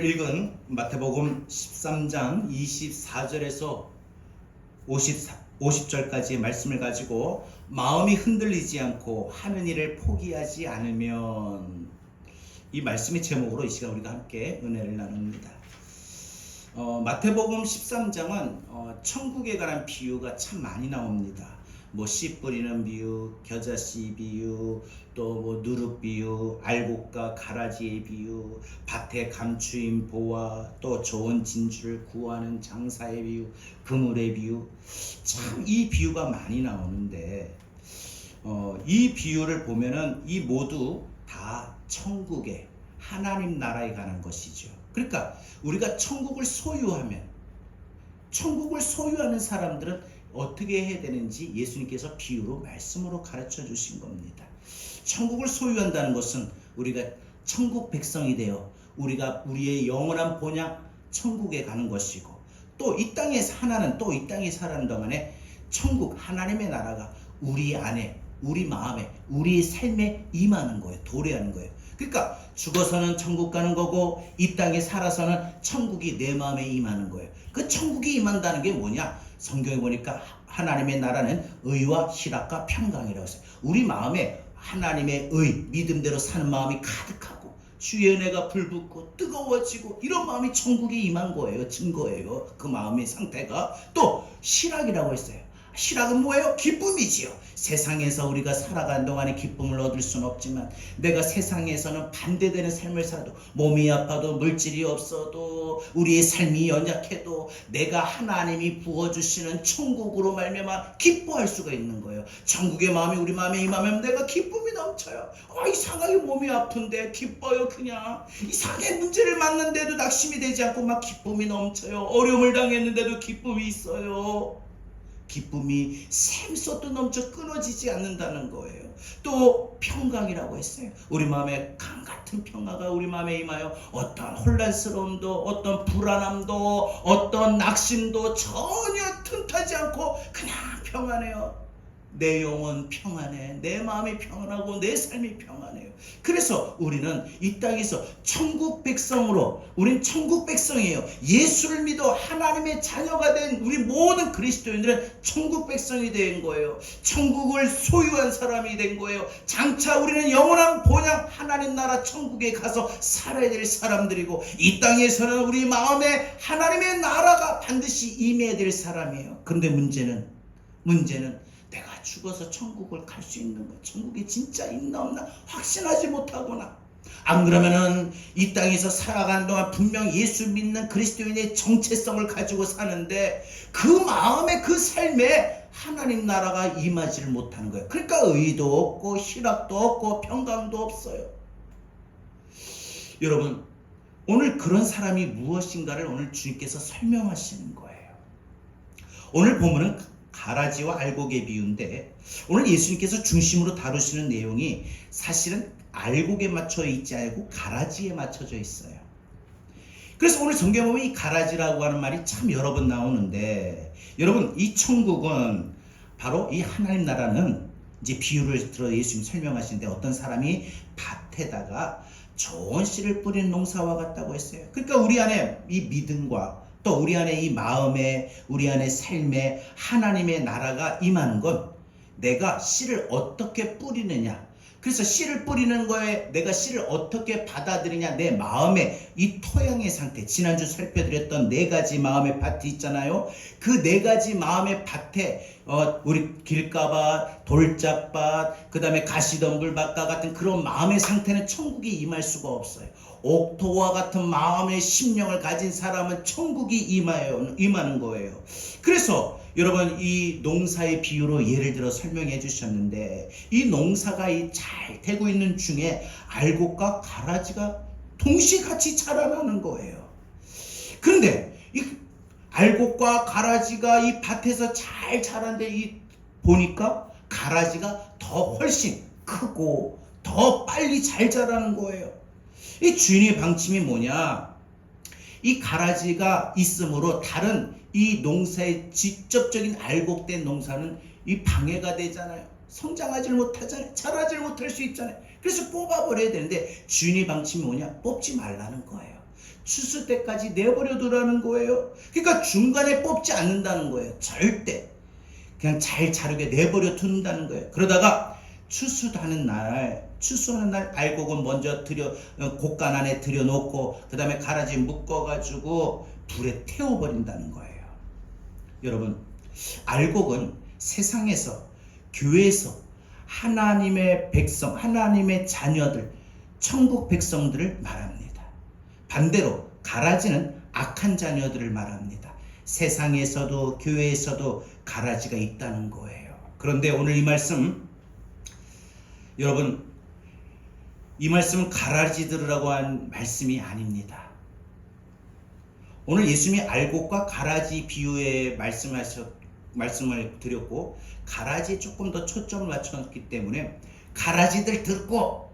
읽은 마태복음 13장 24절에서 50절까지의 말씀을 가지고 마음이 흔들리지 않고 하는 일을 포기하지 않으면, 이 말씀의 제목으로 이 시간 우리가 함께 은혜를 나눕니다. 마태복음 13장은 천국에 관한 비유가 참 많이 나옵니다. 씨 뿌리는 비유, 겨자씨 비유, 또 누룩 비유, 알곡과 가라지의 비유, 밭에 감추인 보화, 또 좋은 진주를 구하는 장사의 비유, 그물의 비유. 참 이 비유가 많이 나오는데, 이 비유를 보면은 이 모두 다 천국의 하나님 나라에 관한 것이죠. 그러니까 우리가 천국을 소유하면, 천국을 소유하는 사람들은 어떻게 해야 되는지 예수님께서 비유로 말씀으로 가르쳐 주신 겁니다. 천국을 소유한다는 것은 우리가 천국 백성이 되어 우리가 우리의 영원한 본향 천국에 가는 것이고, 또 이 땅에 이 땅에 사는 동안에 천국 하나님의 나라가 우리 안에, 우리 마음에, 우리 삶에 임하는 거예요. 도래하는 거예요. 그러니까 죽어서는 천국 가는 거고, 이 땅에 살아서는 천국이 내 마음에 임하는 거예요. 그 천국이 임한다는 게 뭐냐? 성경에 보니까 하나님의 나라는 의와 희락과 평강이라고 했어요. 우리 마음에 하나님의 의, 믿음대로 사는 마음이 가득하고 주의 은혜가 불붙고 뜨거워지고, 이런 마음이 천국에 임한 거예요. 증거예요. 그 마음의 상태가. 또 희락이라고 했어요. 희락은 뭐예요? 기쁨이지요. 세상에서 우리가 살아가는 동안에 기쁨을 얻을 수는 없지만, 내가 세상에서는 반대되는 삶을 살아도, 몸이 아파도, 물질이 없어도, 우리의 삶이 연약해도 내가 하나님이 부어주시는 천국으로 말미암아 기뻐할 수가 있는 거예요. 천국의 마음이 우리 마음에 임하면 내가 기쁨이 넘쳐요. 이상하게 몸이 아픈데 기뻐요. 그냥 이상하게 문제를 만났는데도 낙심이 되지 않고 막 기쁨이 넘쳐요. 어려움을 당했는데도 기쁨이 있어요. 기쁨이 샘솟도 넘쳐 끊어지지 않는다는 거예요. 또 평강이라고 했어요. 우리 마음에 강 같은 평화가 우리 마음에 임하여 어떤 혼란스러움도, 어떤 불안함도, 어떤 낙심도 전혀 틈타지 않고 그냥 평안해요. 내 영혼 평안해. 내 마음이 평안하고 내 삶이 평안해요. 그래서 우리는 이 땅에서 천국 백성으로, 우린 천국 백성이에요. 예수를 믿어 하나님의 자녀가 된 우리 모든 그리스도인들은 천국 백성이 된 거예요. 천국을 소유한 사람이 된 거예요. 장차 우리는 영원한 본향 하나님 나라 천국에 가서 살아야 될 사람들이고, 이 땅에서는 우리 마음에 하나님의 나라가 반드시 임해야 될 사람이에요. 그런데 문제는 내가 죽어서 천국을 갈 수 있는 거, 천국이 진짜 있나 없나 확신하지 못하거나, 안 그러면은 이 땅에서 살아가는 동안 분명 예수 믿는 그리스도인의 정체성을 가지고 사는데 그 마음에, 그 삶에 하나님 나라가 임하지를 못하는 거예요. 그러니까 의도 없고 희락도 없고 평강도 없어요. 여러분, 오늘 그런 사람이 무엇인가를 오늘 주님께서 설명하시는 거예요. 오늘 본문은 가라지와 알곡의 비유인데, 오늘 예수님께서 중심으로 다루시는 내용이 사실은 알곡에 맞춰 있지 않고 가라지에 맞춰져 있어요. 그래서 오늘 성경에 보면 이 가라지라고 하는 말이 참 여러 번 나오는데, 여러분, 이 천국은 바로 이 하나님 나라는, 이제 비유를 들어 예수님 설명하시는데, 어떤 사람이 밭에다가 좋은 씨를 뿌리는 농사와 같다고 했어요. 그러니까 우리 안에 이 믿음과 또 우리 안에 이 마음에, 우리 안에 삶에 하나님의 나라가 임하는 건 내가 씨를 어떻게 뿌리느냐. 그래서 씨를 뿌리는 거에 내가 씨를 어떻게 받아들이냐, 내 마음의 이 토양의 상태, 지난주 살펴드렸던 4가지 마음의 밭이 있잖아요. 그 4가지 마음의 밭에 우리 길가밭, 돌짝밭, 그 다음에 가시덤불밭과 같은 그런 마음의 상태는 천국이 임할 수가 없어요. 옥토와 같은 마음의 심령을 가진 사람은 천국이 임하는 거예요. 그래서 여러분, 이 농사의 비유로 예를 들어 설명해 주셨는데, 이 농사가 잘 되고 있는 중에 알곡과 가라지가 동시에 같이 자라나는 거예요. 그런데 이 알곡과 가라지가 이 밭에서 잘 자라는데, 보니까 가라지가 더 훨씬 크고 더 빨리 잘 자라는 거예요. 이 주인의 방침이 뭐냐? 이 가라지가 있으므로 다른 이 농사의 직접적인 알곡된 농사는 이 방해가 되잖아요. 성장하지 못하잖아요. 자라지 못할 수 있잖아요. 그래서 뽑아버려야 되는데, 주인의 방침이 뭐냐? 뽑지 말라는 거예요. 추수 때까지 내버려 두라는 거예요. 그러니까 중간에 뽑지 않는다는 거예요. 절대. 그냥 잘 자르게 내버려 둔다는 거예요. 그러다가 추수하는 날 알곡은 먼저 곡간 안에 들여놓고 그 다음에 가라지 묶어가지고 불에 태워버린다는 거예요. 여러분, 알곡은 세상에서, 교회에서 하나님의 백성, 하나님의 자녀들, 천국 백성들을 말합니다. 반대로 가라지는 악한 자녀들을 말합니다. 세상에서도 교회에서도 가라지가 있다는 거예요. 그런데 오늘 이 말씀, 여러분, 이 말씀은 가라지 들으라고 한 말씀이 아닙니다. 오늘 예수님이 알곡과 가라지 비유에 말씀을 드렸고, 가라지에 조금 더 초점을 맞춰놨기 때문에 가라지들 듣고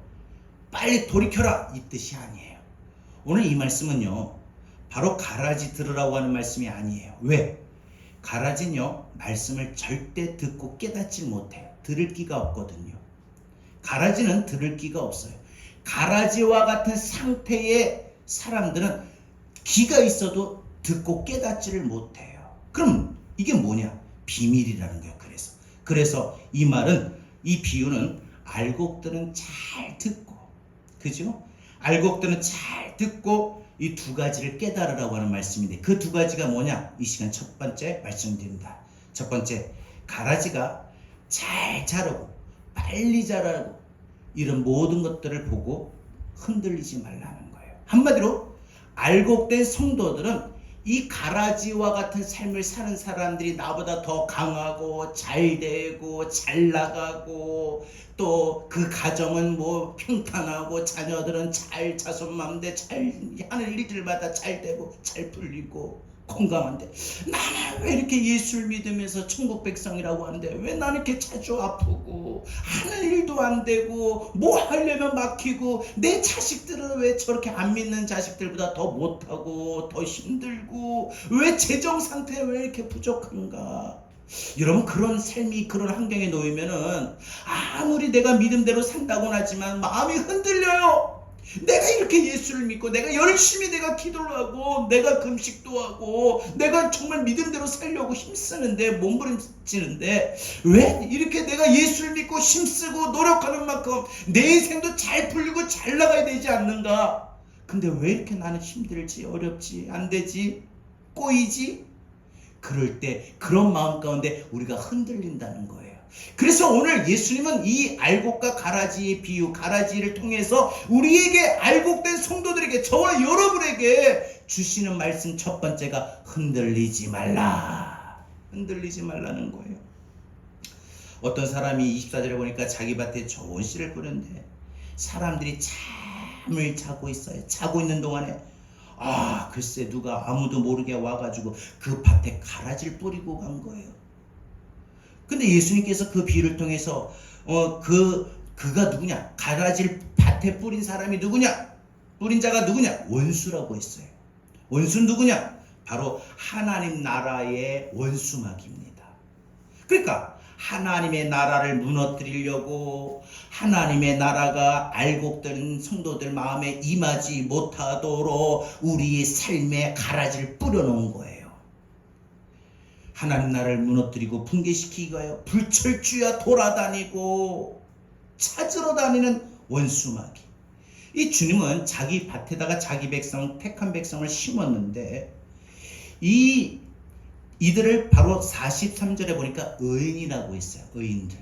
빨리 돌이켜라 이 뜻이 아니에요. 오늘 이 말씀은요, 바로 가라지 들으라고 하는 말씀이 아니에요. 왜? 가라지는요, 말씀을 절대 듣고 깨닫지 못해요. 들을 기가 없거든요. 가라지는 들을 기가 없어요. 가라지와 같은 상태의 사람들은 기가 있어도 듣고 깨닫지를 못해요. 그럼 이게 뭐냐? 비밀이라는 거예요. 그래서 이 말은, 이 비유는 알곡들은 잘 듣고, 그죠? 알곡들은 잘 듣고 이 두 가지를 깨달으라고 하는 말씀인데, 그 두 가지가 뭐냐? 이 시간 첫 번째 말씀드립니다. 첫 번째, 가라지가 잘 자라고 빨리 자라고 이런 모든 것들을 보고 흔들리지 말라는 거예요. 한마디로 알곡된 성도들은 이 가라지와 같은 삶을 사는 사람들이 나보다 더 강하고 잘 되고 잘 나가고 또 그 가정은 뭐 평탄하고 자녀들은 잘 자손맘대 잘 하는 일들마다 잘 되고 잘 풀리고 건강한데, 나는 왜 이렇게 예수를 믿으면서 천국 백성이라고 하는데 왜 나는 이렇게 자주 아프고 하는 일도 안 되고 뭐 하려면 막히고, 내 자식들은 왜 저렇게 안 믿는 자식들보다 더 못하고 더 힘들고, 왜 재정 상태가 왜 이렇게 부족한가? 여러분, 그런 삶이, 그런 환경에 놓이면은 아무리 내가 믿음대로 산다고는 하지만 마음이 흔들려요. 내가 이렇게 예수를 믿고 내가 열심히 내가 기도를 하고 내가 금식도 하고 내가 정말 믿음대로 살려고 힘쓰는데, 몸부림치는데 왜 이렇게 내가 예수를 믿고 힘쓰고 노력하는 만큼 내 인생도 잘 풀리고 잘 나가야 되지 않는가? 근데 왜 이렇게 나는 힘들지, 어렵지, 안 되지, 꼬이지? 그럴 때 그런 마음 가운데 우리가 흔들린다는 거예요. 그래서 오늘 예수님은 이 알곡과 가라지의 비유, 가라지를 통해서 우리에게, 알곡된 성도들에게, 저와 여러분에게 주시는 말씀 첫 번째가 흔들리지 말라. 흔들리지 말라는 거예요. 어떤 사람이 24절에 보니까 자기 밭에 좋은 씨를 뿌렸는데 사람들이 잠을 자고 있어요. 자고 있는 동안에 글쎄 누가 아무도 모르게 와가지고 그 밭에 가라지를 뿌리고 간 거예요. 근데 예수님께서 그 비유를 통해서 그가 누구냐? 가라지를 밭에 뿌린 사람이 누구냐? 뿌린 자가 누구냐? 원수라고 했어요. 원수는 누구냐? 바로 하나님 나라의 원수마귀입니다. 그러니까 하나님의 나라를 무너뜨리려고, 하나님의 나라가 알곡된 성도들 마음에 임하지 못하도록 우리의 삶에 가라지를 뿌려놓은 거예요. 하나님 나라를 무너뜨리고 붕괴시키기 위하여 불철주야 돌아다니고 찾으러 다니는 원수마귀. 이 주님은 자기 밭에다가 자기 백성, 택한 백성을 심었는데 이들을 바로 43절에 보니까 의인이라고 했어요. 의인들.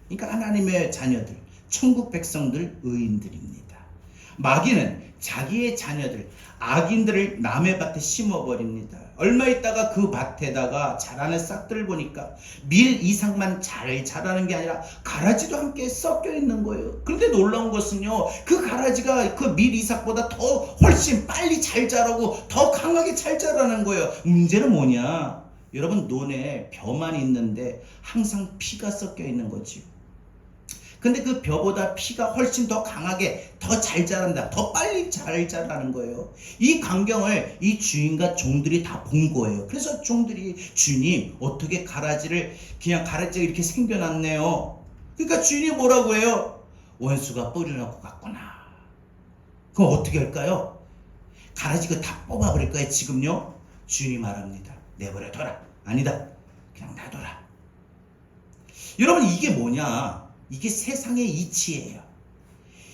그러니까 하나님의 자녀들, 천국 백성들, 의인들입니다. 마귀는 자기의 자녀들, 악인들을 남의 밭에 심어버립니다. 얼마 있다가 그 밭에다가 자라는 싹들을 보니까 밀 이상만 잘 자라는 게 아니라 가라지도 함께 섞여 있는 거예요. 그런데 놀라운 것은요, 그 가라지가 그 밀 이삭보다 더 훨씬 빨리 잘 자라고 더 강하게 잘 자라는 거예요. 문제는 뭐냐? 여러분, 논에 벼만 있는데 항상 피가 섞여 있는 거지요. 근데 그 벼보다 피가 훨씬 더 강하게 더 잘 자란다, 더 빨리 잘 자라는 거예요. 이 광경을 이 주인과 종들이 다 본 거예요. 그래서 종들이, 주님 어떻게 가라지를, 그냥 가라지가 이렇게 생겨났네요. 그러니까 주인이 뭐라고 해요? 원수가 뿌려놓고 갔구나. 그럼 어떻게 할까요? 가라지 다 뽑아버릴 거야 지금요? 주인이 말합니다. 내버려둬라. 아니다. 그냥 놔둬라. 여러분 이게 뭐냐? 이게 세상의 이치예요.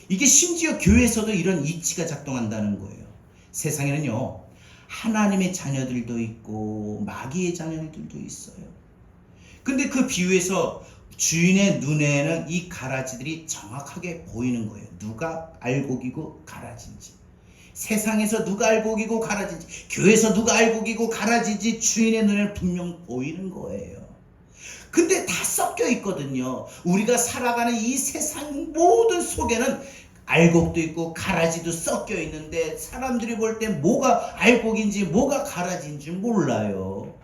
이게 심지어 교회에서도 이런 이치가 작동한다는 거예요. 세상에는요, 하나님의 자녀들도 있고 마귀의 자녀들도 있어요. 근데 그 비유에서 주인의 눈에는 이 가라지들이 정확하게 보이는 거예요. 누가 알곡이고 가라지인지. 세상에서 누가 알곡이고 가라지인지, 교회에서 누가 알곡이고 가라지인지 주인의 눈에는 분명 보이는 거예요. 근데 다 섞여 있거든요. 우리가 살아가는 이 세상 모든 속에는 알곡도 있고 가라지도 섞여 있는데 사람들이 볼 때 뭐가 알곡인지 뭐가 가라지인지 몰라요.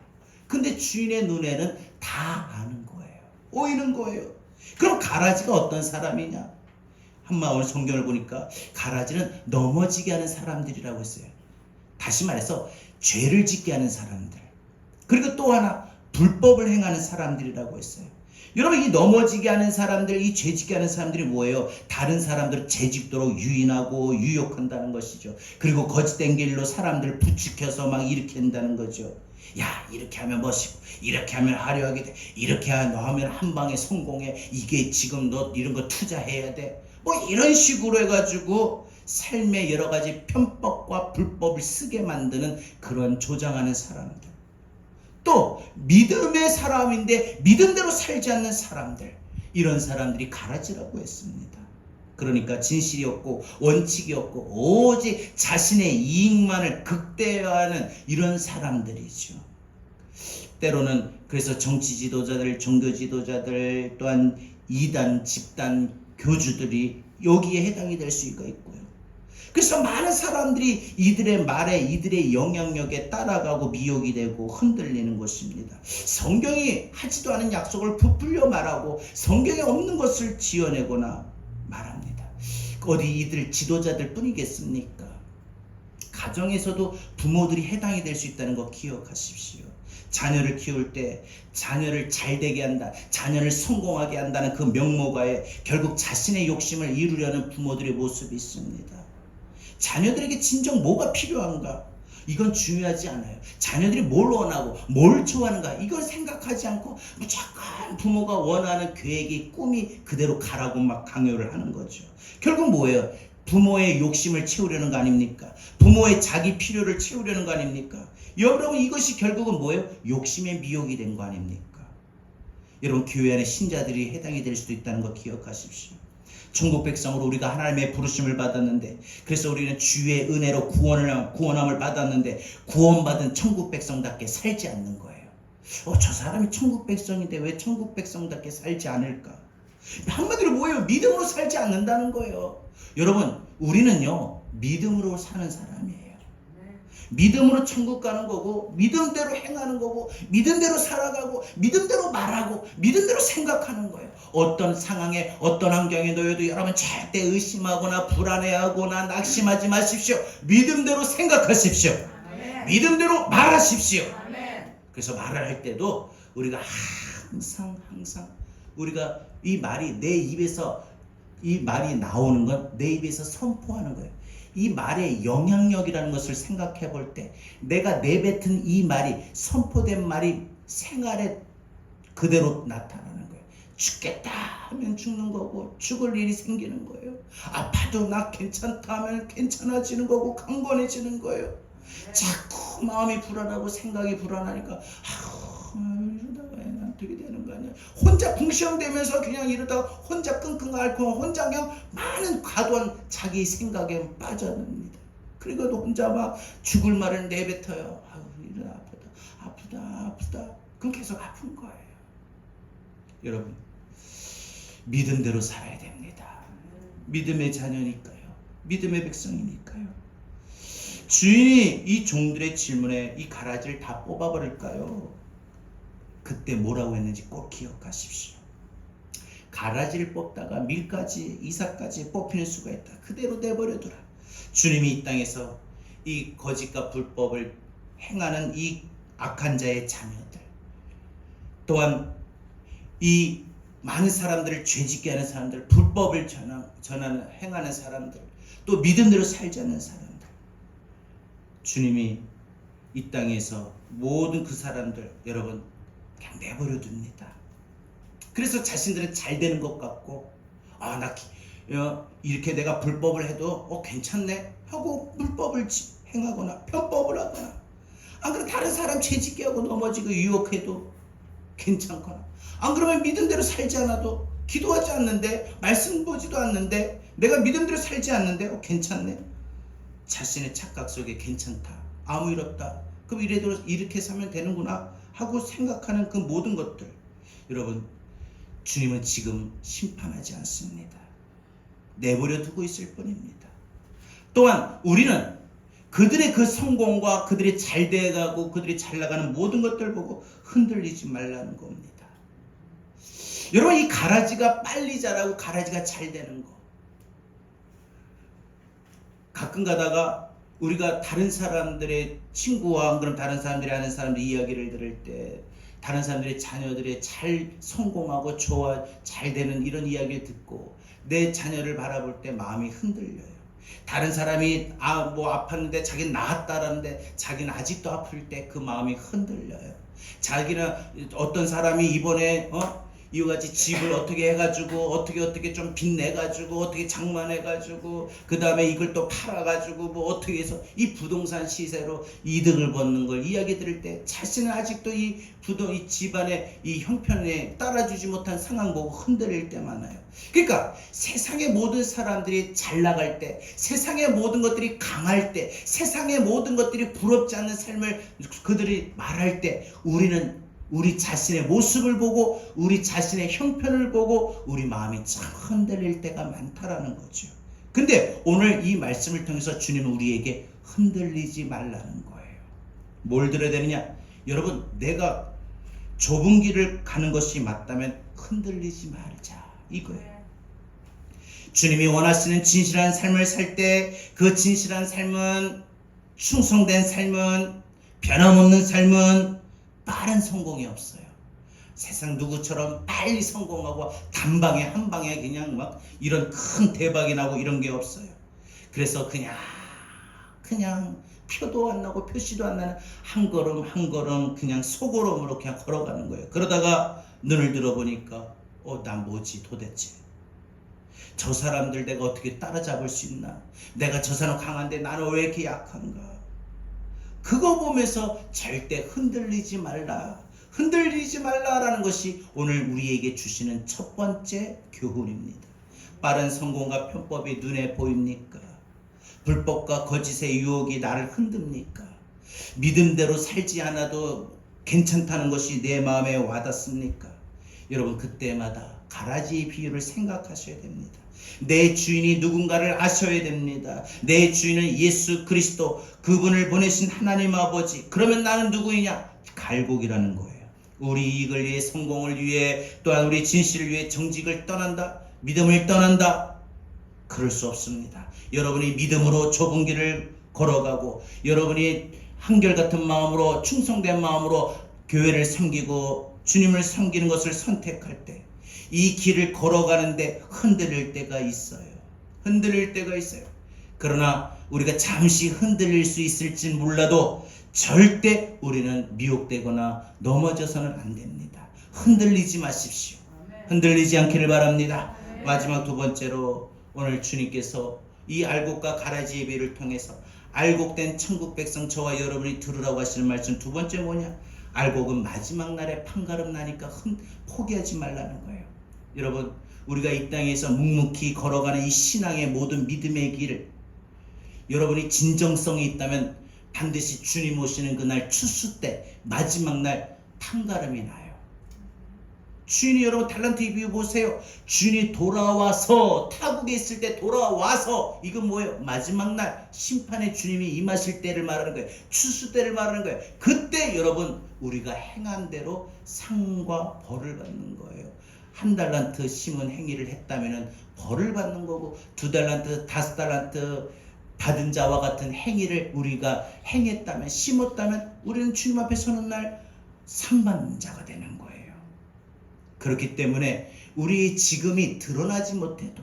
근데 주인의 눈에는 다 아는 거예요. 보이는 거예요. 그럼 가라지가 어떤 사람이냐? 한마을 성경을 보니까 가라지는 넘어지게 하는 사람들이라고 했어요. 다시 말해서 죄를 짓게 하는 사람들. 그리고 또 하나 불법을 행하는 사람들이라고 했어요. 여러분 이 넘어지게 하는 사람들, 이 죄짓게 하는 사람들이 뭐예요? 다른 사람들을 죄짓도록 유인하고 유혹한다는 것이죠. 그리고 거짓된 길로 사람들을 부추겨서 막 일으킨다는 거죠. 야 이렇게 하면 멋있고 이렇게 하면 화려하게 돼. 이렇게 하면 한 방에 성공해. 이게 지금 너 이런 거 투자해야 돼. 뭐 이런 식으로 해가지고 삶의 여러 가지 편법과 불법을 쓰게 만드는 그런 조장하는 사람들. 또 믿음의 사람인데 믿음대로 살지 않는 사람들, 이런 사람들이 가라지라고 했습니다. 그러니까 진실이 없고 원칙이 없고 오직 자신의 이익만을 극대화하는 이런 사람들이죠. 때로는 그래서 정치 지도자들, 종교 지도자들, 또한 이단, 집단, 교주들이 여기에 해당이 될 수가 있고요. 그래서 많은 사람들이 이들의 말에, 이들의 영향력에 따라가고 미혹이 되고 흔들리는 것입니다. 성경이 하지도 않은 약속을 부풀려 말하고 성경에 없는 것을 지어내거나 말합니다. 어디 이들 지도자들 뿐이겠습니까? 가정에서도 부모들이 해당이 될 수 있다는 거 기억하십시오. 자녀를 키울 때 자녀를 잘되게 한다, 자녀를 성공하게 한다는 그 명목하에 결국 자신의 욕심을 이루려는 부모들의 모습이 있습니다. 자녀들에게 진정 뭐가 필요한가? 이건 중요하지 않아요. 자녀들이 뭘 원하고 뭘 좋아하는가? 이걸 생각하지 않고 무조건 부모가 원하는 계획이, 꿈이 그대로 가라고 막 강요를 하는 거죠. 결국 뭐예요? 부모의 욕심을 채우려는 거 아닙니까? 부모의 자기 필요를 채우려는 거 아닙니까? 여러분 이것이 결국은 뭐예요? 욕심의 미혹이 된 거 아닙니까? 여러분 교회 안에 신자들이 해당이 될 수도 있다는 거 기억하십시오. 천국 백성으로 우리가 하나님의 부르심을 받았는데, 그래서 우리는 주의 은혜로 구원함을 받았는데 구원받은 천국 백성답게 살지 않는 거예요. 저 사람이 천국 백성인데 왜 천국 백성답게 살지 않을까? 한마디로 뭐예요? 믿음으로 살지 않는다는 거예요. 여러분 우리는요 믿음으로 사는 사람이에요. 믿음으로 천국 가는 거고, 믿음대로 행하는 거고, 믿음대로 살아가고, 믿음대로 말하고, 믿음대로 생각하는 거예요. 어떤 상황에, 어떤 환경에 놓여도 여러분 절대 의심하거나 불안해하거나 낙심하지 마십시오. 믿음대로 생각하십시오. 믿음대로 말하십시오. 그래서 말을 할 때도 우리가 항상 우리가 이 말이 내 입에서, 이 말이 나오는 건 내 입에서 선포하는 거예요. 이 말의 영향력이라는 것을 생각해 볼 때 내가 내뱉은 이 말이, 선포된 말이 생활에 그대로 나타나는 거예요. 죽겠다 하면 죽는 거고 죽을 일이 생기는 거예요. 아파도 나 괜찮다 하면 괜찮아지는 거고 강건해지는 거예요. 자꾸 마음이 불안하고 생각이 불안하니까 이러다가 어떻게 되는 거 아니야? 혼자 궁시렁대면서 그냥 이러다가 혼자 끙끙 앓고 혼자 그냥 많은 과도한 자기 생각에 빠져듭니다. 그리고도 혼자 막 죽을 말을 내뱉어요. 이러 아프다. 그럼 계속 아픈 거예요. 여러분 믿음대로 살아야 됩니다. 믿음의 자녀니까요. 믿음의 백성이니까요. 주인이 이 종들의 질문에 이 가라지를 다 뽑아버릴까요? 그때 뭐라고 했는지 꼭 기억하십시오. 가라지를 뽑다가 밀까지, 이삭까지 뽑히는 수가 있다. 그대로 내버려두라. 주님이 이 땅에서 이 거짓과 불법을 행하는 이 악한 자의 자녀들, 또한 이 많은 사람들을 죄짓게 하는 사람들, 불법을 행하는 사람들, 또 믿음대로 살지 않는 사람들, 주님이 이 땅에서 모든 그 사람들 여러분 그냥 내버려 둡니다. 그래서 자신들은 잘 되는 것 같고 이렇게 내가 불법을 해도 괜찮네 하고 불법을 행하거나 편법을 하거나 안 그러면 다른 사람 채찍게 하고 넘어지고 유혹해도 괜찮거나 안 그러면 믿음대로 살지 않아도 기도하지 않는데 말씀 보지도 않는데 내가 믿음대로 살지 않는데 괜찮네 자신의 착각 속에 괜찮다 아무 일 없다 그럼 이렇게 살면 되는구나 하고 생각하는 그 모든 것들 여러분 주님은 지금 심판하지 않습니다. 내버려 두고 있을 뿐입니다. 또한 우리는 그들의 그 성공과 그들이 잘 돼가고 그들이 잘 나가는 모든 것들 보고 흔들리지 말라는 겁니다. 여러분 이 가라지가 빨리 자라고 가라지가 잘 되는 거 가끔 가다가 우리가 다른 사람들의 친구와 안 그럼 다른 사람들이 아는 사람들 이야기를 들을 때 다른 사람들의 자녀들이 잘 성공하고 잘 되는 이런 이야기를 듣고 내 자녀를 바라볼 때 마음이 흔들려요. 다른 사람이 아팠는데 자기는 나았다라는데 자기는 아직도 아플 때 그 마음이 흔들려요. 자기는 어떤 사람이 이번에 이와 같이 집을 어떻게 해가지고 어떻게 좀 빚내가지고 어떻게 장만해가지고 그 다음에 이걸 또 팔아가지고 뭐 어떻게 해서 이 부동산 시세로 이득을 벗는 걸 이야기 들을 때 자신은 아직도 이 집안의 이 형편에 따라주지 못한 상황 보고 흔들릴 때 많아요. 그러니까 세상의 모든 사람들이 잘 나갈 때 세상의 모든 것들이 강할 때 세상의 모든 것들이 부럽지 않는 삶을 그들이 말할 때 우리는 우리 자신의 모습을 보고 우리 자신의 형편을 보고 우리 마음이 참 흔들릴 때가 많다라는 거죠. 근데 오늘 이 말씀을 통해서 주님은 우리에게 흔들리지 말라는 거예요. 뭘 들어야 되느냐? 여러분 내가 좁은 길을 가는 것이 맞다면 흔들리지 말자 이거예요. 주님이 원하시는 진실한 삶을 살 때 그 진실한 삶은 충성된 삶은 변함없는 삶은 빠른 성공이 없어요. 세상 누구처럼 빨리 성공하고 단방에 한 방에 그냥 막 이런 큰 대박이 나고 이런 게 없어요. 그래서 그냥 표도 안 나고 표시도 안 나는 한 걸음 한 걸음 그냥 소걸음으로 그냥 걸어가는 거예요. 그러다가 눈을 들어보니까 난 뭐지 도대체 저 사람들 내가 어떻게 따라잡을 수 있나 내가 저 사람 강한데 나는 왜 이렇게 약한가 그거 보면서 절대 흔들리지 말라라는 것이 오늘 우리에게 주시는 첫 번째 교훈입니다. 빠른 성공과 편법이 눈에 보입니까? 불법과 거짓의 유혹이 나를 흔듭니까? 믿음대로 살지 않아도 괜찮다는 것이 내 마음에 와닿습니까? 여러분 그때마다 가라지의 비유를 생각하셔야 됩니다. 내 주인이 누군가를 아셔야 됩니다. 내 주인은 예수 그리스도 그분을 보내신 하나님 아버지. 그러면 나는 누구이냐? 갈곡이라는 거예요. 우리 이익을 위해 성공을 위해 또한 우리 진실을 위해 정직을 떠난다. 믿음을 떠난다. 그럴 수 없습니다. 여러분이 믿음으로 좁은 길을 걸어가고 여러분이 한결같은 마음으로 충성된 마음으로 교회를 섬기고 주님을 섬기는 것을 선택할 때 이 길을 걸어가는데 흔들릴 때가 있어요. 그러나 우리가 잠시 흔들릴 수 있을지 몰라도 절대 우리는 미혹되거나 넘어져서는 안 됩니다. 흔들리지 마십시오. 흔들리지 않기를 바랍니다. 마지막 두 번째로 오늘 주님께서 이 알곡과 가라지의 비유를 통해서 알곡된 천국 백성 저와 여러분이 들으라고 하시는 말씀 두 번째 뭐냐? 알곡은 마지막 날에 판가름 나니까 포기하지 말라는 거예요. 여러분 우리가 이 땅에서 묵묵히 걸어가는 이 신앙의 모든 믿음의 길을 여러분이 진정성이 있다면 반드시 주님 오시는 그날 추수 때 마지막 날 판가름이 나요. 주인이 여러분 달란트의 비유 보세요. 주인이 돌아와서 타국에 있을 때 돌아와서 이건 뭐예요? 마지막 날 심판의 주님이 임하실 때를 말하는 거예요. 추수 때를 말하는 거예요. 그때 여러분 우리가 행한 대로 상과 벌을 받는 거예요. 한 달란트 심은 행위를 했다면 벌을 받는 거고 2달란트 5달란트 받은 자와 같은 행위를 우리가 행했다면 심었다면 우리는 주님 앞에 서는 날 상 받는 자가 되는 거예요. 그렇기 때문에 우리 지금이 드러나지 못해도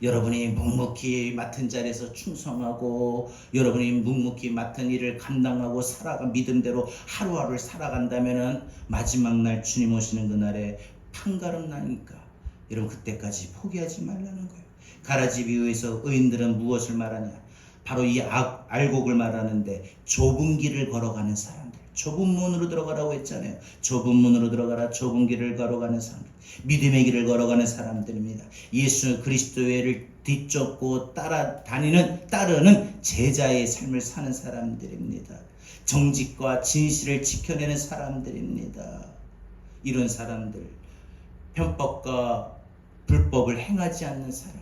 여러분이 묵묵히 맡은 자리에서 충성하고 여러분이 묵묵히 맡은 일을 감당하고 살아가 믿음대로 하루하루를 살아간다면은 마지막 날 주님 오시는 그날에 판가름 나니까 여러분 그때까지 포기하지 말라는 거예요. 가라지 비유에서 의인들은 무엇을 말하냐? 바로 이 알곡을 말하는데 좁은 길을 걸어가는 사람들, 좁은 문으로 들어가라고 했잖아요. 좁은 문으로 들어가라. 좁은 길을 걸어가는 사람들, 믿음의 길을 걸어가는 사람들입니다. 예수 그리스도를 뒤쫓고 따르는 제자의 삶을 사는 사람들입니다. 정직과 진실을 지켜내는 사람들입니다. 이런 사람들, 편법과 불법을 행하지 않는 사람,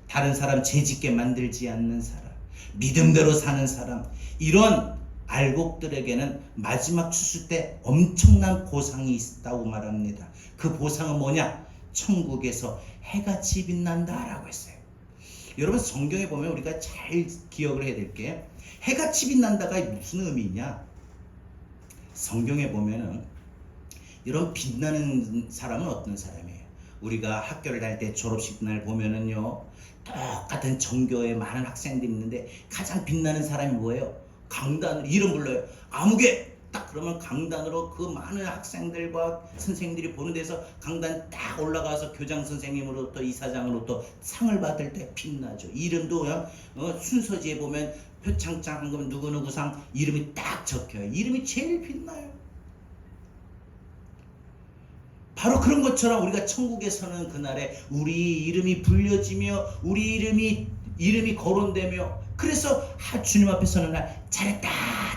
다른 사람 죄짓게 만들지 않는 사람, 믿음대로 사는 사람, 이런 알곡들에게는 마지막 추수 때 엄청난 보상이 있다고 말합니다. 그 보상은 뭐냐? 천국에서 해같이 빛난다라고 했어요. 여러분 성경에 보면 우리가 잘 기억을 해야 될 게 해같이 빛난다가 무슨 의미냐? 성경에 보면은 이런 빛나는 사람은 어떤 사람이에요? 우리가 학교를 다닐 때 졸업식 날 보면은요, 똑같은 전교에 많은 학생들이 있는데 가장 빛나는 사람이 뭐예요? 강단으로 이름 불러요. 아무개 딱 그러면 강단으로 그 많은 학생들과 선생님들이 보는 데서 강단 딱 올라가서 교장 선생님으로부터 이사장으로부터 상을 받을 때 빛나죠. 이름도 그냥 순서지에 보면 표창장 그러면 누구누구 상 이름이 딱 적혀요. 이름이 제일 빛나요. 바로 그런 것처럼 우리가 천국에서는 그날에 우리 이름이 불려지며 우리 이름이 거론되며 그래서 주님 앞에 서는 날 잘했다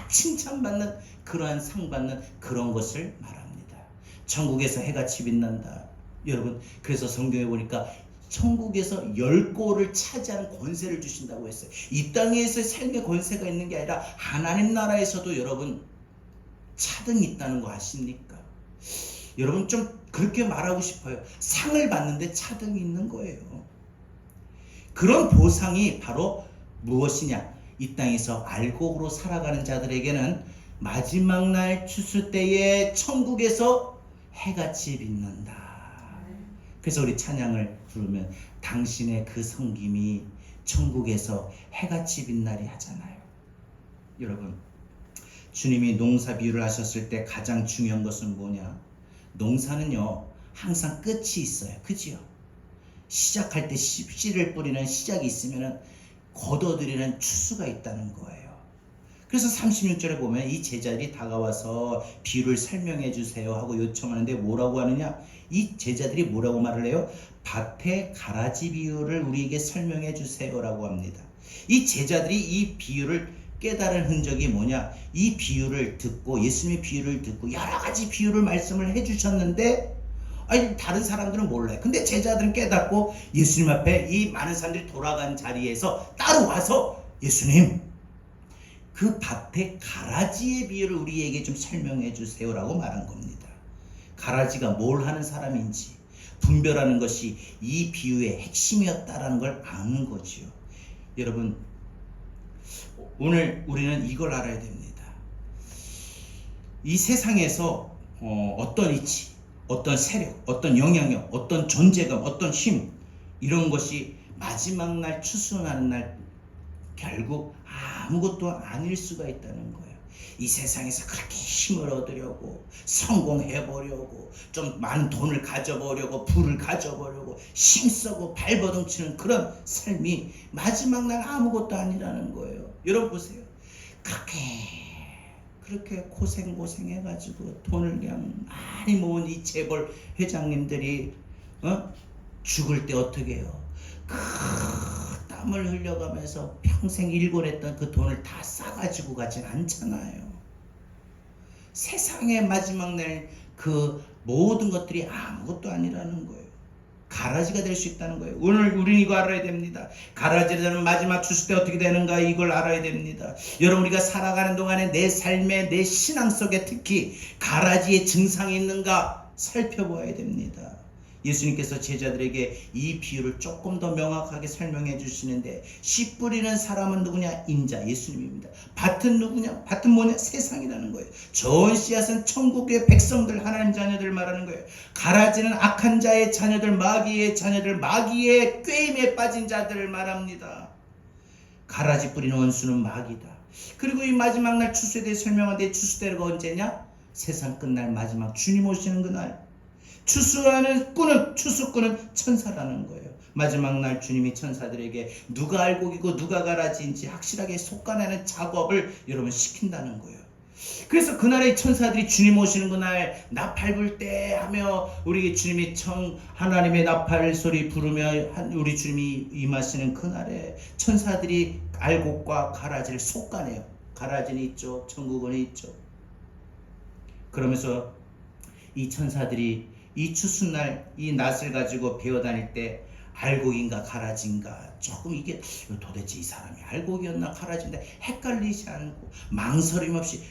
칭찬받는 그러한 상 받는 그런 것을 말합니다. 천국에서 해같이 빛난다. 여러분 그래서 성경에 보니까 천국에서 10골을 차지하는 권세를 주신다고 했어요. 이 땅에서 삶의 권세가 있는 게 아니라 하나님 나라에서도 여러분 차등이 있다는 거 아십니까? 여러분 좀 그렇게 말하고 싶어요. 상을 받는데 차등이 있는 거예요. 그런 보상이 바로 무엇이냐? 이 땅에서 알곡으로 살아가는 자들에게는 마지막 날 추수 때에 천국에서 해같이 빛난다. 그래서 우리 찬양을 부르면 당신의 그 섬김이 천국에서 해같이 빛나리 하잖아요. 여러분 주님이 농사 비유를 하셨을 때 가장 중요한 것은 뭐냐? 농사는요 항상 끝이 있어요. 그죠? 시작할 때 씨를 뿌리는 시작이 있으면 거둬들이는 추수가 있다는 거예요. 그래서 36절에 보면 이 제자들이 다가와서 비유를 설명해 주세요 하고 요청하는데 뭐라고 하느냐? 이 제자들이 뭐라고 말을 해요? 밭의 가라지 비유를 우리에게 설명해 주세요라고 합니다. 이 제자들이 이 비유를 깨달은 흔적이 뭐냐? 이 비유를 듣고 예수님의 비유를 듣고 여러 가지 비유를 말씀을 해주셨는데 아니 다른 사람들은 몰라요. 근데 제자들은 깨닫고 예수님 앞에 이 많은 사람들이 돌아간 자리에서 따로 와서 예수님 그 밭의 가라지의 비유를 우리에게 좀 설명해 주세요라고 말한 겁니다. 가라지가 뭘 하는 사람인지 분별하는 것이 이 비유의 핵심이었다라는 걸 아는 거지요. 여러분 오늘 우리는 이걸 알아야 됩니다. 이 세상에서 어떤 이치, 어떤 세력, 어떤 영향력, 어떤 존재감, 어떤 힘 이런 것이 마지막 날 추수하는 날 결국 아무것도 아닐 수가 있다는 거예요. 이 세상에서 그렇게 힘을 얻으려고 성공해보려고 좀 많은 돈을 가져보려고 부를 가져보려고 힘쓰고 발버둥치는 그런 삶이 마지막 날 아무것도 아니라는 거예요. 여러분 보세요. 그렇게 고생해가지고 돈을 그냥 많이 모은 이 재벌 회장님들이 죽을 때 어떻게 해요? 땀을 흘려가면서 평생 일궈냈던 그 돈을 다 싸가지고 가진 않잖아요. 세상의 마지막 날 그 모든 것들이 아무것도 아니라는 거예요. 가라지가 될 수 있다는 거예요. 오늘 우리는 이거 알아야 됩니다. 가라지는 마지막 추수 때 어떻게 되는가 이걸 알아야 됩니다. 여러분 우리가 살아가는 동안에 내 삶에 내 신앙 속에 특히 가라지의 증상이 있는가 살펴봐야 됩니다. 예수님께서 제자들에게 이 비유를 조금 더 명확하게 설명해 주시는데, 씨 뿌리는 사람은 누구냐? 인자, 예수님입니다. 밭은 누구냐? 밭은 뭐냐? 세상이라는 거예요. 좋은 씨앗은 천국의 백성들, 하나님 자녀들 말하는 거예요. 가라지는 악한 자의 자녀들, 마귀의 자녀들, 마귀의 꾀임에 빠진 자들을 말합니다. 가라지 뿌리는 원수는 마귀다. 그리고 이 마지막 날 추수에 대해 설명하는데, 추수때가 언제냐? 세상 끝날 마지막 주님 오시는 그날. 추수꾼은 천사라는 거예요. 마지막 날 주님이 천사들에게 누가 알곡이고 누가 가라지인지 확실하게 속가내는 작업을 여러분 시킨다는 거예요. 그래서 그날의 천사들이 주님 오시는 그날 나팔 불 때 하며, 우리 주님이 하나님의 나팔 소리 부르며 우리 주님이 임하시는 그날에 천사들이 알곡과 가라지를 속가내요. 가라지는 이쪽, 천국은 이쪽. 그러면서 이 천사들이 이 추수날 이 낫을 가지고 베어 다닐 때 알곡인가 가라지인가 조금 이게 도대체 이 사람이 알곡이었나 가라지인가 헷갈리지 않고 망설임 없이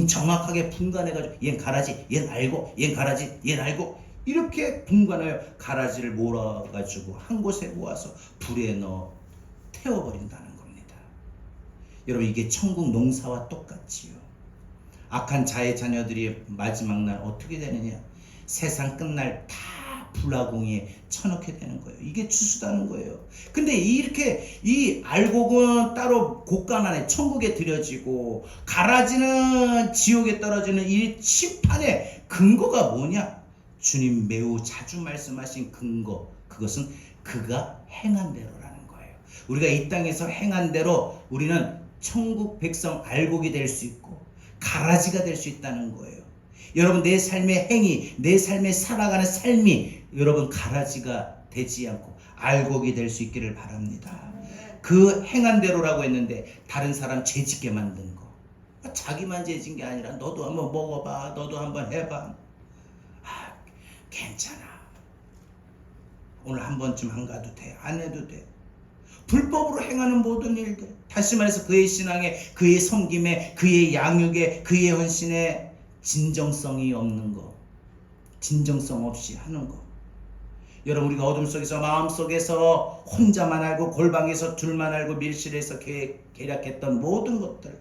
정확하게 분간해가지고 얜 가라지, 얜 알곡, 얜 가라지, 얜 알곡, 이렇게 분간하여 가라지를 몰아가지고 한 곳에 모아서 불에 넣어 태워버린다는 겁니다. 여러분, 이게 천국 농사와 똑같지요. 악한 자의 자녀들이 마지막 날 어떻게 되느냐? 세상 끝날 다 불화공에 쳐넣게 되는 거예요. 이게 추수다는 거예요. 근데 이렇게 이 알곡은 따로 곳간 안에 천국에 들여지고, 가라지는 지옥에 떨어지는 이 심판의 근거가 뭐냐? 주님 매우 자주 말씀하신 근거, 그것은 그가 행한 대로라는 거예요. 우리가 이 땅에서 행한 대로 우리는 천국 백성 알곡이 될 수 있고 가라지가 될 수 있다는 거예요. 여러분, 내 삶의 행위, 내 삶에 살아가는 삶이 여러분 가라지가 되지 않고 알곡이 될 수 있기를 바랍니다. 그 행한 대로라고 했는데 다른 사람 죄짓게 만든 거, 자기만 죄진 게 아니라 너도 한번 먹어봐, 너도 한번 해봐. 괜찮아, 오늘 한 번쯤 안 가도 돼, 안 해도 돼. 불법으로 행하는 모든 일들, 다시 말해서 그의 신앙에, 그의 섬김에, 그의 양육에, 그의 헌신에 진정성이 없는 거, 진정성 없이 하는 거. 여러분, 우리가 어둠 속에서, 마음 속에서 혼자만 알고 골방에서 둘만 알고 밀실에서 계략했던 모든 것들,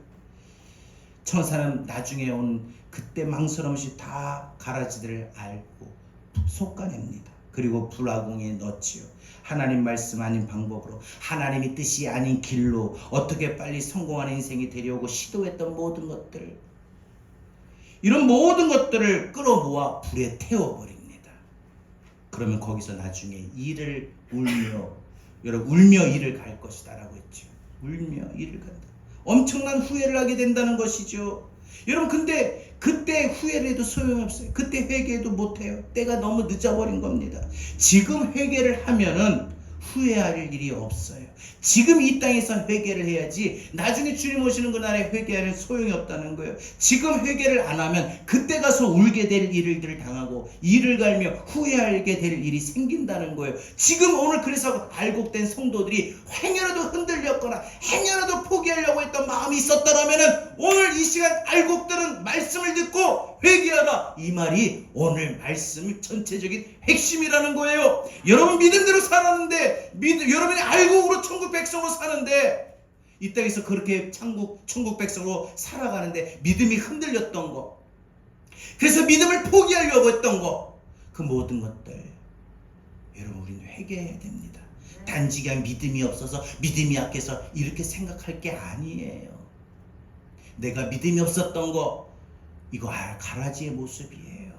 천사는 나중에 온 그때 망설임 없이 다 가라지들을 알고 솎아냅니다. 그리고 불화공에 넣지요. 하나님 말씀 아닌 방법으로, 하나님이 뜻이 아닌 길로 어떻게 빨리 성공하는 인생이 되려고 시도했던 모든 것들, 이런 모든 것들을 끌어모아 불에 태워버립니다. 그러면 거기서 나중에 이를 울며, 여러분, 울며 이를 갈 것이다 라고 했죠. 울며 이를 간다. 엄청난 후회를 하게 된다는 것이죠. 여러분, 근데 그때 후회를 해도 소용없어요. 그때 회개해도 못해요. 때가 너무 늦어버린 겁니다. 지금 회개를 하면은 후회할 일이 없어요. 지금 이 땅에서 회개를 해야지 나중에 주님 오시는 그날에 회개하는 소용이 없다는 거예요. 지금 회개를 안 하면 그때 가서 울게 될 일들을 당하고 이를 갈며 후회하게 될 일이 생긴다는 거예요. 지금 오늘 그래서 알곡된 성도들이 행여라도 흔들렸거나 행여라도 포기하려고 했던 마음이 있었더라면 오늘 이 시간 알곡들은 말씀을 듣고 회개하라, 이 말이 오늘 말씀의 전체적인 핵심이라는 거예요. 여러분 믿음대로 살았는데, 여러분이 알곡으로 천국 백성으로 사는데, 이 땅에서 그렇게 천국 백성으로 살아가는데 믿음이 흔들렸던 거, 그래서 믿음을 포기하려고 했던 거, 그 모든 것들 여러분 우리는 회개해야 됩니다. 단지 그냥 믿음이 없어서, 믿음이 약해서 이렇게 생각할 게 아니에요. 내가 믿음이 없었던 거, 이거 가라지의 모습이에요.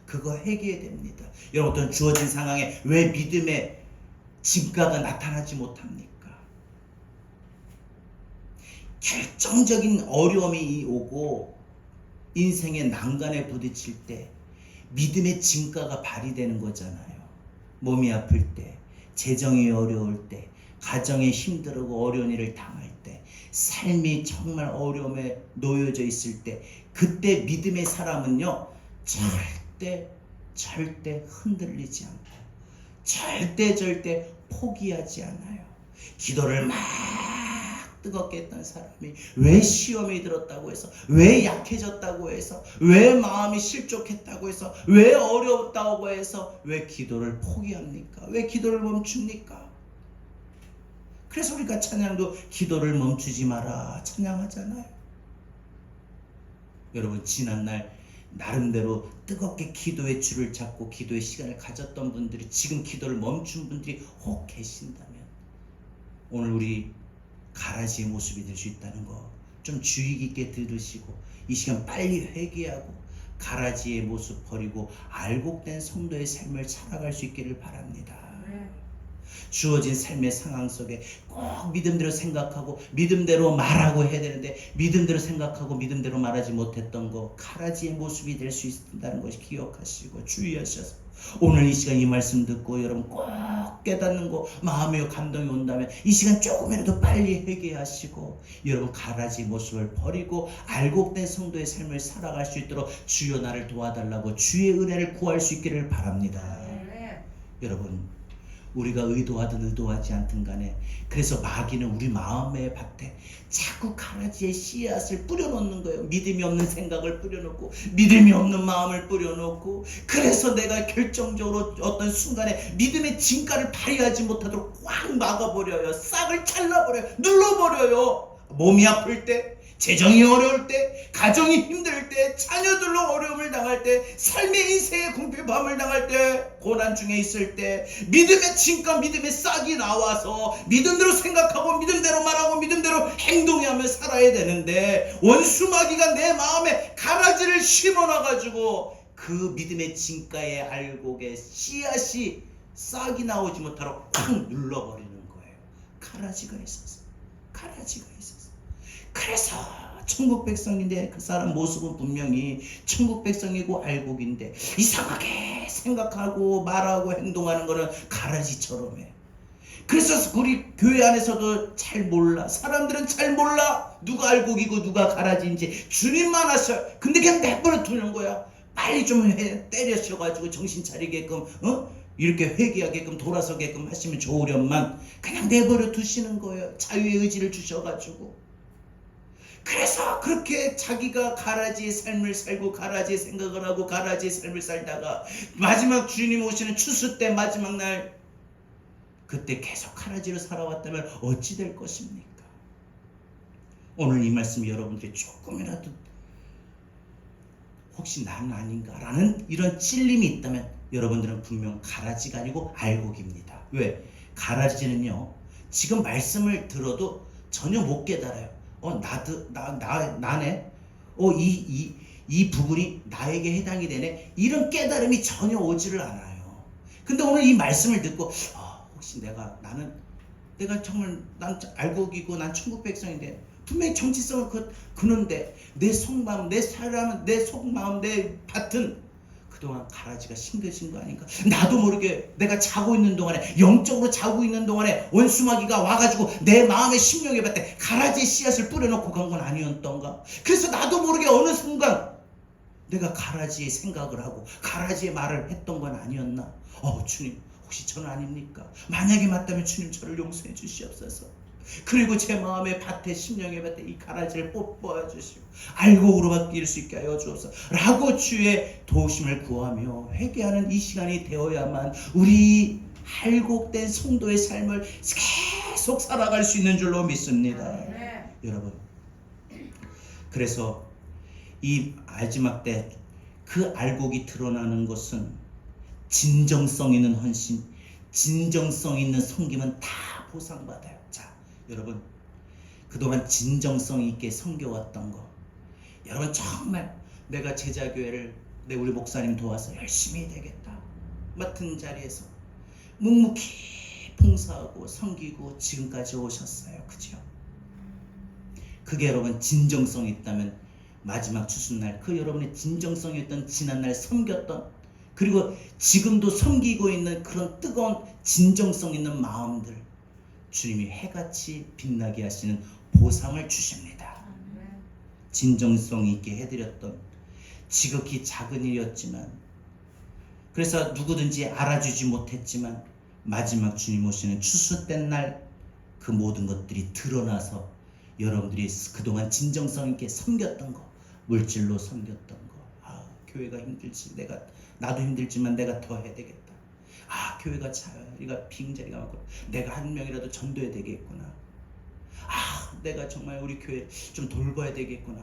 그거 회개해야 됩니다. 여러분, 어떤 주어진 상황에 왜 믿음의 진가가 나타나지 못합니까? 결정적인 어려움이 오고 인생의 난간에 부딪힐 때 믿음의 진가가 발휘되는 거잖아요. 몸이 아플 때, 재정이 어려울 때, 가정에 힘들고 어려운 일을 당할 때, 삶이 정말 어려움에 놓여져 있을 때, 그때 믿음의 사람은요 절대 흔들리지 않고 절대 포기하지 않아요. 기도를 막 뜨겁게 했던 사람이 왜 시험이 들었다고 해서, 왜 약해졌다고 해서, 왜 마음이 실족했다고 해서, 왜 어려웠다고 해서 왜 기도를 포기합니까? 왜 기도를 멈춥니까? 그래서 우리가 찬양도 기도를 멈추지 마라 찬양하잖아요. 여러분, 지난날 나름대로 뜨겁게 기도의 줄을 잡고 기도의 시간을 가졌던 분들이 지금 기도를 멈춘 분들이 혹 계신다면 오늘 우리 가라지의 모습이 될 수 있다는 거 좀 주의 깊게 들으시고 이 시간 빨리 회개하고 가라지의 모습 버리고 알곡된 성도의 삶을 살아갈 수 있기를 바랍니다. 주어진 삶의 상황 속에 꼭 믿음대로 생각하고 믿음대로 말하고 해야 되는데 믿음대로 생각하고 믿음대로 말하지 못했던 거 가라지의 모습이 될 수 있다는 것을 기억하시고 주의하셔서 오늘 이 시간 이 말씀 듣고 여러분 꼭 깨닫는 거 마음에 감동이 온다면 이 시간 조금이라도 빨리 회개하시고 여러분 가라지의 모습을 버리고 알곡된 성도의 삶을 살아갈 수 있도록 주여 나를 도와달라고 주의 은혜를 구할 수 있기를 바랍니다. 여러분, 우리가 의도하든 의도하지 않든 간에 그래서 마귀는 우리 마음의 밭에 자꾸 가라지의 씨앗을 뿌려놓는 거예요. 믿음이 없는 생각을 뿌려놓고 믿음이 없는 마음을 뿌려놓고 그래서 내가 결정적으로 어떤 순간에 믿음의 진가를 발휘하지 못하도록 꽉 막아버려요. 싹을 잘라버려요. 눌러버려요. 몸이 아플 때, 재정이 어려울 때, 가정이 힘들 때, 자녀들로 어려움을 당할 때, 삶의 인생의 궁핍함을 당할 때, 고난 중에 있을 때 믿음의 진가, 믿음의 싹이 나와서 믿음대로 생각하고 믿음대로 말하고 믿음대로 행동하며 살아야 되는데 원수마귀가 내 마음에 가라지를 심어놔가지고 그 믿음의 진가의 알곡에 씨앗이 싹이 나오지 못하도록 꽉 눌러버리는 거예요. 가라지가 있어서. 그래서 천국 백성인데 그 사람 모습은 분명히 천국 백성이고 알곡인데 이상하게 생각하고 말하고 행동하는 거는 가라지처럼 해. 그래서 우리 교회 안에서도 잘 몰라. 사람들은 잘 몰라. 누가 알곡이고 누가 가라지인지 주님만 아셔. 근데 그냥 내버려 두는 거야. 빨리 좀 때려셔가지고 정신 차리게끔 이렇게 회개하게끔 돌아서게끔 하시면 좋으련만 그냥 내버려 두시는 거예요. 자유의 의지를 주셔가지고. 그래서 그렇게 자기가 가라지의 삶을 살고 가라지의 생각을 하고 가라지의 삶을 살다가 마지막 주님 오시는 추수 때 마지막 날 그때 계속 가라지로 살아왔다면 어찌 될 것입니까? 오늘 이 말씀이 여러분들이 조금이라도 혹시 나는 아닌가라는 이런 찔림이 있다면 여러분들은 분명 가라지가 아니고 알곡입니다. 왜? 가라지는요 지금 말씀을 들어도 전혀 못 깨달아요. 나네. 이 부분이 나에게 해당이 되네. 이런 깨달음이 전혀 오지를 않아요. 근데 오늘 이 말씀을 듣고 혹시 내가 정말 난 알곡이고 난 천국 백성인데 분명히 정체성을 그는데 내 속마음, 내 사람, 내 속마음, 내 밭은 그동안 가라지가 심겨진 거 아닌가? 나도 모르게 내가 자고 있는 동안에 영적으로 자고 있는 동안에 원수마귀가 와가지고 내 마음의 심령에 밭에 가라지의 씨앗을 뿌려놓고 간 건 아니었던가? 그래서 나도 모르게 어느 순간 내가 가라지의 생각을 하고 가라지의 말을 했던 건 아니었나? 주님 혹시 저는 아닙니까? 만약에 맞다면 주님 저를 용서해 주시옵소서. 그리고 제 마음의 밭에 심령의 밭에 이 가라지를 뽑아 주시고 알곡으로 바뀔 수 있게 하여 주옵소서 라고 주의 도우심을 구하며 회개하는 이 시간이 되어야만 우리 알곡된 성도의 삶을 계속 살아갈 수 있는 줄로 믿습니다. 여러분, 그래서 이 마지막 때 그 알곡이 드러나는 것은 진정성 있는 헌신, 진정성 있는 섬김은 다 보상받아요. 자, 여러분, 그동안 진정성 있게 섬겨왔던 거, 여러분 정말 내가 제자교회를 우리 목사님 도와서 열심히 되겠다 맡은 자리에서 묵묵히 봉사하고 섬기고 지금까지 오셨어요. 그죠? 그게 여러분 진정성이 있다면 마지막 추수날 그 여러분의 진정성이 있던 지난날 섬겼던 그리고 지금도 섬기고 있는 그런 뜨거운 진정성 있는 마음들 주님이 해같이 빛나게 하시는 보상을 주십니다. 진정성 있게 해드렸던 지극히 작은 일이었지만 그래서 누구든지 알아주지 못했지만 마지막 주님 오시는 추수된 날 그 모든 것들이 드러나서 여러분들이 그동안 진정성 있게 섬겼던 거, 물질로 섬겼던 거. 교회가 힘들지, 나도 힘들지만 내가 더 해야 되겠다. 교회가 자리가 빈자리가 많고 내가 한 명이라도 전도해야 되겠구나. 내가 정말 우리 교회 좀 돌봐야 되겠구나.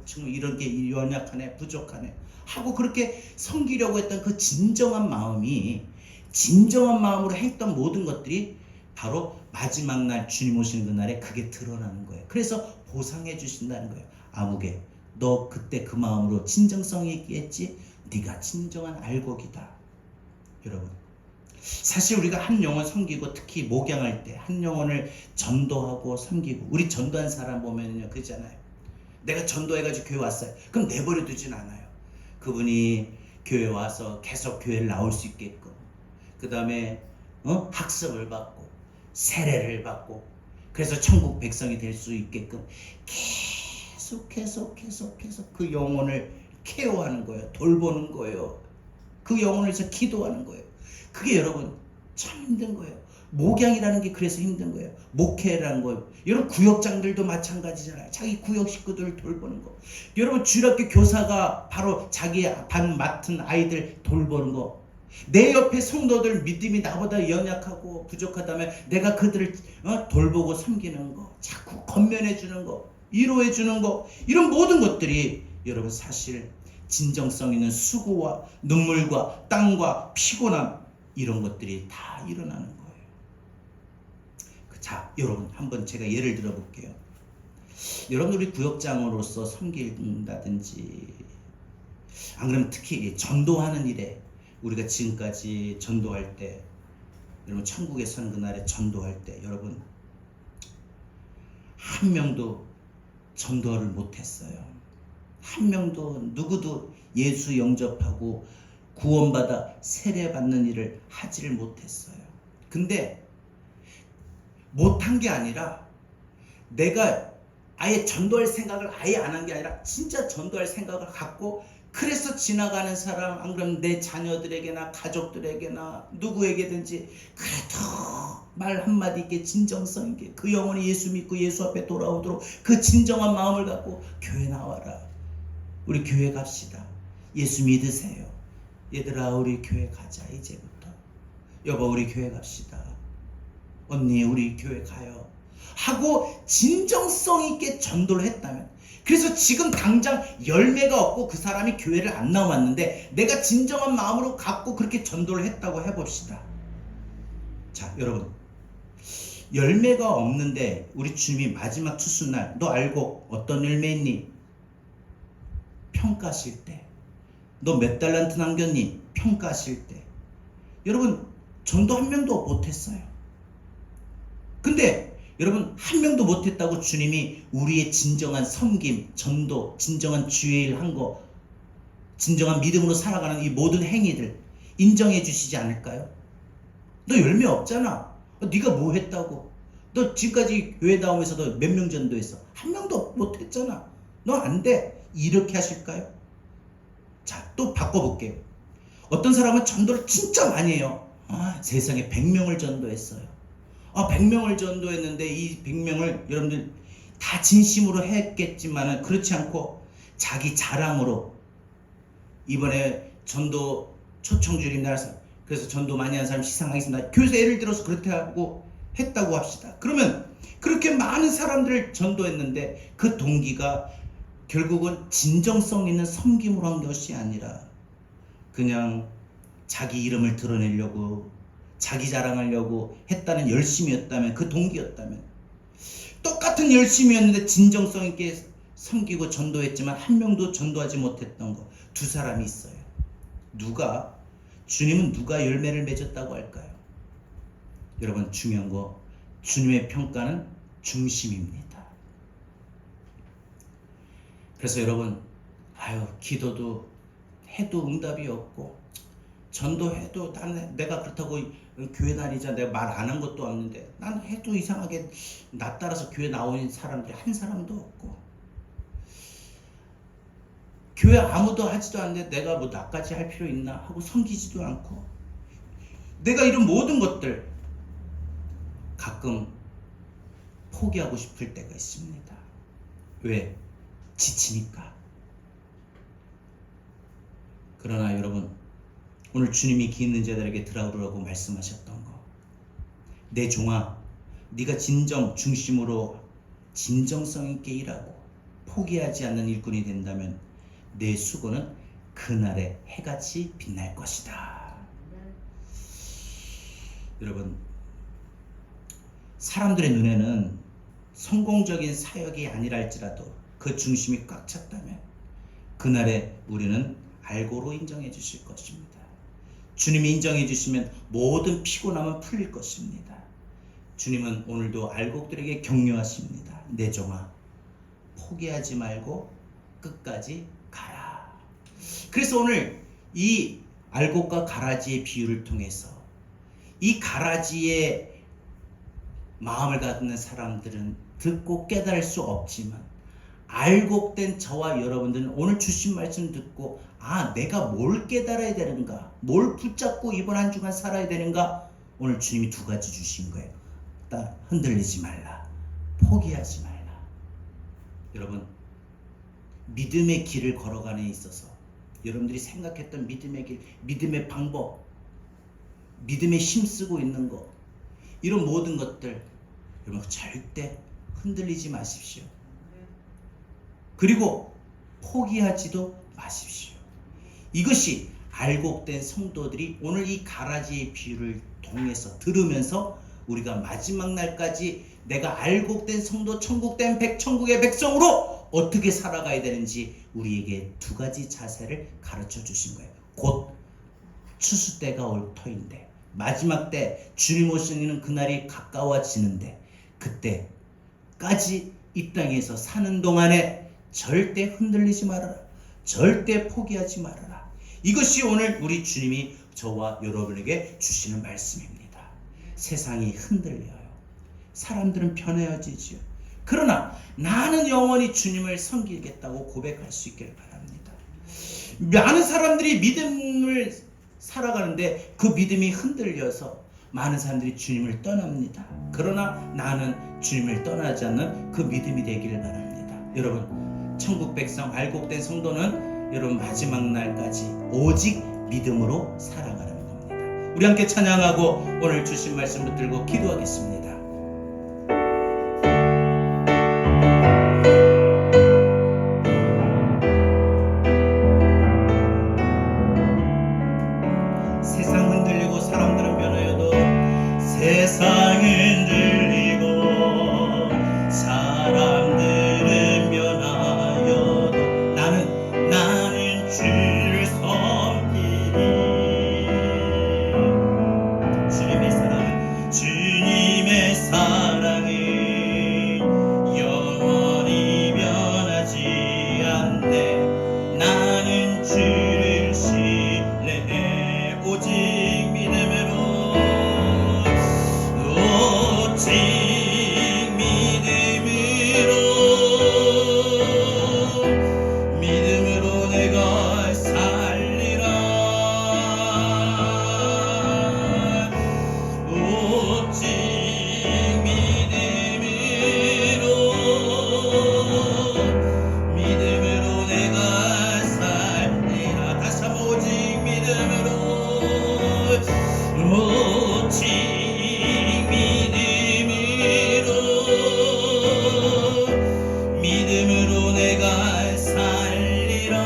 정말 이런 게 연약하네, 부족하네 하고 그렇게 섬기려고 했던 그 진정한 마음으로 했던 모든 것들이 바로 마지막 날 주님 오시는 그날에 그게 드러나는 거예요. 그래서 보상해 주신다는 거예요. 아무개, 너 그때 그 마음으로 진정성 있게 했지? 네가 진정한 알곡이다. 여러분, 사실 우리가 한 영혼 섬기고 특히 목양할 때 한 영혼을 전도하고 섬기고, 우리 전도한 사람 보면요 그러잖아요. 내가 전도해가지고 교회 왔어요. 그럼 내버려 두진 않아요. 그분이 교회 와서 계속 교회를 나올 수 있게끔, 그 다음에 학습을 받고 세례를 받고, 그래서 천국 백성이 될 수 있게끔 계속 그 영혼을 케어하는 거예요. 돌보는 거예요. 그 영혼을 위해서 기도하는 거예요. 그게 여러분 참 힘든 거예요. 목양이라는 게 그래서 힘든 거예요. 목회라는 거예요. 여러분 구역장들도 마찬가지잖아요. 자기 구역 식구들을 돌보는 거. 여러분 주일학교 교사가 바로 자기 반 맡은 아이들 돌보는 거. 내 옆에 성도들 믿음이 나보다 연약하고 부족하다면 내가 그들을 돌보고 섬기는 거, 자꾸 건면해 주는 거, 위로해 주는 거, 이런 모든 것들이 여러분 사실 진정성 있는 수고와 눈물과 땀과 피곤함, 이런 것들이 다 일어나는 거예요. 자, 여러분 한번 제가 예를 들어 볼게요. 여러분 우리 구역장으로서 섬긴다든지, 안 그러면 특히 전도하는 일에, 우리가 지금까지 전도할 때, 여러분 천국에 서는 그날에 전도할 때 여러분 한 명도 전도를 못했어요. 한 명도 누구도 예수 영접하고 구원받아 세례받는 일을 하지를 못했어요. 근데 못한 게 아니라 내가 아예 전도할 생각을 아예 안 한 게 아니라 진짜 전도할 생각을 갖고, 그래서 지나가는 사람, 안 그러면 내 자녀들에게나 가족들에게나 누구에게든지 그래도 말 한마디 있게 진정성 있게 그 영혼이 예수 믿고 예수 앞에 돌아오도록 그 진정한 마음을 갖고 교회 나와라. 우리 교회 갑시다. 예수 믿으세요. 얘들아 우리 교회 가자. 이제부터 여보 우리 교회 갑시다. 언니 우리 교회 가요 하고 진정성 있게 전도를 했다면, 그래서 지금 당장 열매가 없고 그 사람이 교회를 안 나왔는데 내가 진정한 마음으로 갖고 그렇게 전도를 했다고 해봅시다. 자 여러분, 열매가 없는데 우리 주님이 마지막 추수날 너 알고 어떤 열매 있니? 평가하실 때. 너 몇 달란트 남겼니? 평가하실 때. 여러분 전도 한 명도 못했어요. 근데 여러분 한 명도 못했다고 주님이 우리의 진정한 섬김, 전도, 진정한 주의 일 한 거, 진정한 믿음으로 살아가는 이 모든 행위들 인정해 주시지 않을까요? 너 열매 없잖아. 네가 뭐 했다고? 너 지금까지 교회 나오면서 너 몇 명 전도했어? 한 명도 못했잖아. 너 안 돼. 이렇게 하실까요? 자, 또 바꿔볼게요. 어떤 사람은 전도를 진짜 많이 해요. 세상에 100명을 전도했어요. 100명을 전도했는데 이 100명을 여러분들 다 진심으로 했겠지만은 그렇지 않고 자기 자랑으로 이번에 전도 초청 주일날 그래서 전도 많이 한 사람 시상하겠습니다. 교회에서 예를 들어서 그렇다고 했다고 합시다. 그러면 그렇게 많은 사람들을 전도했는데 그 동기가 결국은 진정성 있는 섬김으로 한 것이 아니라 그냥 자기 이름을 드러내려고, 자기 자랑하려고 했다는 열심이었다면, 그 동기였다면, 똑같은 열심이었는데 진정성 있게 섬기고 전도했지만 한 명도 전도하지 못했던 거, 두 사람이 있어요. 주님은 누가 열매를 맺었다고 할까요? 여러분 중요한 거, 주님의 평가는 중심입니다. 그래서 여러분 기도도 해도 응답이 없고 전도해도 내가 그렇다고 교회 다니자 내가 말 안 한 것도 없는데 난 해도 이상하게 나 따라서 교회 나오는 사람들이 한 사람도 없고, 교회 아무도 하지도 않는데 내가 뭐 나까지 할 필요 있나 하고 섬기지도 않고, 내가 이런 모든 것들 가끔 포기하고 싶을 때가 있습니다. 왜? 지치니까. 그러나 여러분, 오늘 주님이 기 있는 자들에게 들어오라고 말씀하셨던 거, 내 종아, 네가 진정 중심으로 진정성 있게 일하고 포기하지 않는 일꾼이 된다면 내 수고는 그날의 해같이 빛날 것이다. 여러분, 사람들의 눈에는 성공적인 사역이 아니랄지라도 그 중심이 꽉 찼다면 그날에 우리는 알고로 인정해 주실 것입니다. 주님이 인정해 주시면 모든 피곤함은 풀릴 것입니다. 주님은 오늘도 알곡들에게 격려하십니다. 내 종아, 포기하지 말고 끝까지 가라. 그래서 오늘 이 알곡과 가라지의 비유를 통해서 이 가라지의 마음을 갖는 사람들은 듣고 깨달을 수 없지만 알곡된 저와 여러분들은 오늘 주신 말씀 듣고 내가 뭘 깨달아야 되는가, 뭘 붙잡고 이번 한 주간 살아야 되는가, 오늘 주님이 두 가지 주신 거예요. 딱 흔들리지 말라, 포기하지 말라. 여러분, 믿음의 길을 걸어가는 데 있어서 여러분들이 생각했던 믿음의 길, 믿음의 방법, 믿음에 힘쓰고 있는 것, 이런 모든 것들 여러분 절대 흔들리지 마십시오. 그리고 포기하지도 마십시오. 이것이 알곡된 성도들이 오늘 이 가라지의 비유를 통해서 들으면서 우리가 마지막 날까지 내가 알곡된 성도, 천국의 백성으로 어떻게 살아가야 되는지 우리에게 두 가지 자세를 가르쳐 주신 거예요. 곧 추수 때가 올 터인데, 마지막 때 주님 오시는 그날이 가까워지는데, 그때까지 이 땅에서 사는 동안에 절대 흔들리지 말아라, 절대 포기하지 말아라. 이것이 오늘 우리 주님이 저와 여러분에게 주시는 말씀입니다. 세상이 흔들려요. 사람들은 편해지지요. 그러나 나는 영원히 주님을 섬기겠다고 고백할 수 있기를 바랍니다. 많은 사람들이 믿음을 살아가는데 그 믿음이 흔들려서 많은 사람들이 주님을 떠납니다. 그러나 나는 주님을 떠나지 않는 그 믿음이 되기를 바랍니다. 여러분, 천국 백성, 알곡된 성도는 여러분 마지막 날까지 오직 믿음으로 살아가는 겁니다. 우리 함께 찬양하고 오늘 주신 말씀 붙들고 기도하겠습니다. 세상 흔들리고 사람들은 변하여도, 세상 흔들리고 사람들은 변하여도 나는 주를 섬기리. 주님의 사랑은 영원히 변하지 않네. 나는 주를 신뢰해 오직 믿음으로, 오직 믿음으로 내가 살리라. 오직 믿음으로 내가 살리라. 다시 한번 오직 믿음으로, 오직 믿음으로 내가 살리라.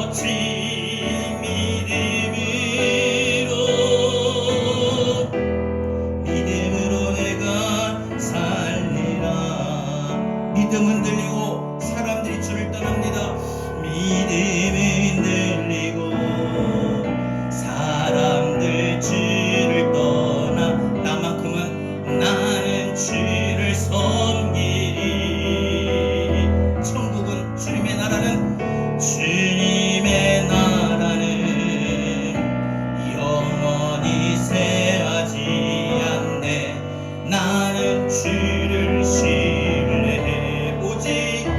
오직 믿음으로 내가 살리라. 믿음 흔들리고 사람들이 주를 떠납니다. 믿음 흔들리고 사람들 주를 떠나 나만큼은 나는 주를 섬기리. 천국은 주님의 나라는 영원히 쇠하지 않네. 나는 주를 신뢰해 오직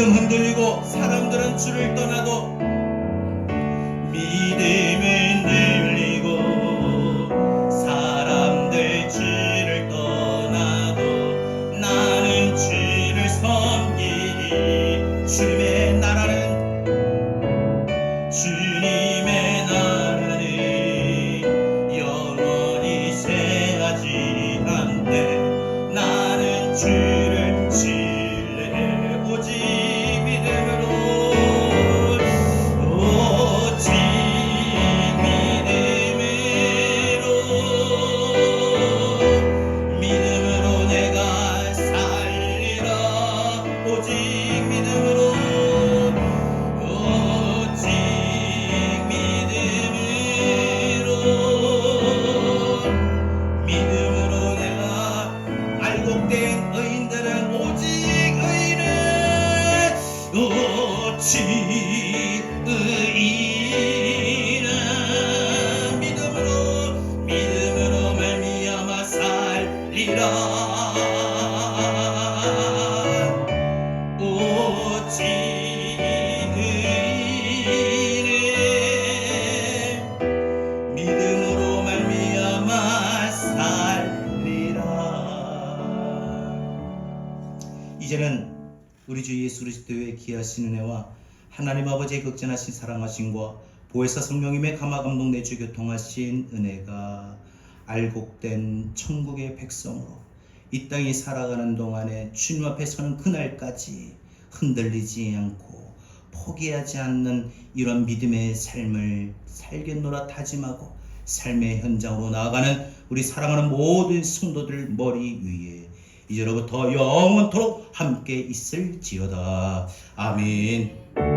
믿음 흔들리고 사람들은 주를 떠나도 믿음은 흔들리고 사람들 주를 떠나도 나는 주를 섬기리. 주님의 나라는 영원히 쇠하지 않네. 나는 주를 신뢰해 오직 믿음으로 내가 살리라. 오직 믿음으로 내가 알곡된 의인들은 오직 의인은 믿음으로 말미암아 살리라. 오직 의인은 믿음으로 말미암아 살리라. 이제는 우리 주 예수 그리스도의 귀하신 은혜와 하나님 아버지의 극진하신 사랑하심과 보혜사 성령님의 감화 감동 내주 교통하신 은혜가 알곡된 천국의 백성으로 이 땅에 살아가는 동안에 주님 앞에 서는 그날까지 흔들리지 않고 포기하지 않는 이런 믿음의 삶을 살겠노라 다짐하고 삶의 현장으로 나아가는 우리 사랑하는 모든 성도들 머리 위에 이제로부터 영원토록 함께 있을지어다. 아멘.